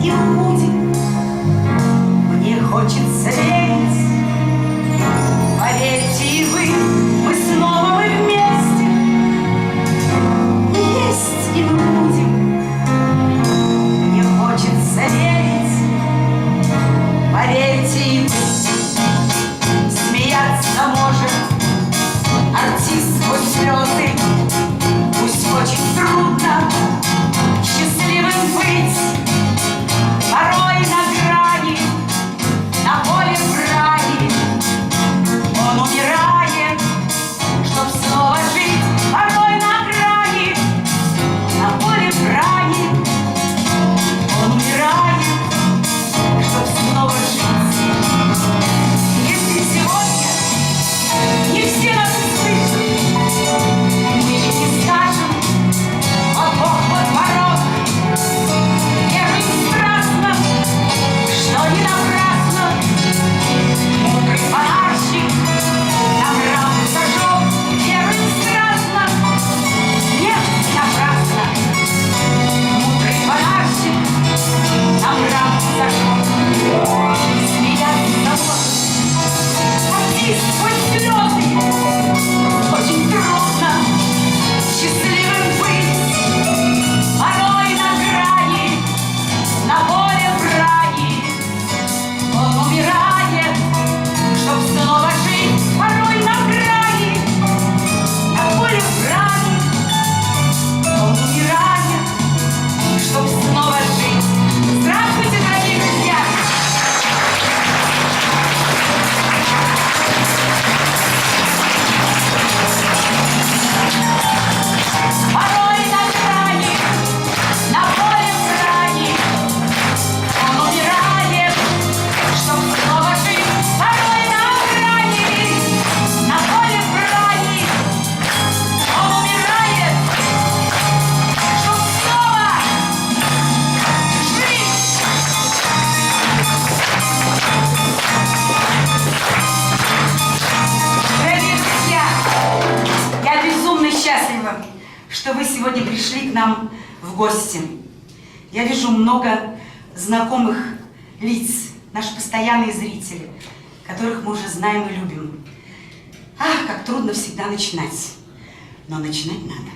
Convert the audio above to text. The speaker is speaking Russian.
и будем. Мне хочется верить, поверьте и вы, мы снова вместе. Есть и мы будем. Мне хочется верить, поверьте и вы. Смеяться может артист сквозь слезы. Пусть очень трудно счастливым быть, порой на грани, на поле брани он умирает, чтоб снова жить. Порой на грани, на поле брани он умирает, чтоб снова жить. Если сегодня не все нас услышат, мы ведь не скажем: «О, Бог, вот порог». Веруем страстно, что не напрасно мудрый фонарщик нам раму зажег. Веруем страстно, нет, не напрасно мудрый фонарщик нам раму зажег. Смеяться может артист сквозь слезы. Очень трудно счастливым быть, порой на грани, на поле брани он умирает, чтоб снова жить. Порой на грани, на поле брани он умирает, чтоб снова жить. Здравствуйте, дорогие друзья! Порой на грани, на поле брани он умирает, чтоб снова жить. Порой на грани, на поле брани он умирает, чтоб снова жить. Дорогие друзья, я безумно счастлива, что вы сегодня пришли к нам в гости. Я вижу много знакомых лиц, наши постоянные зрители, которых мы уже знаем и любим. Ах, как трудно всегда начинать, но начинать надо.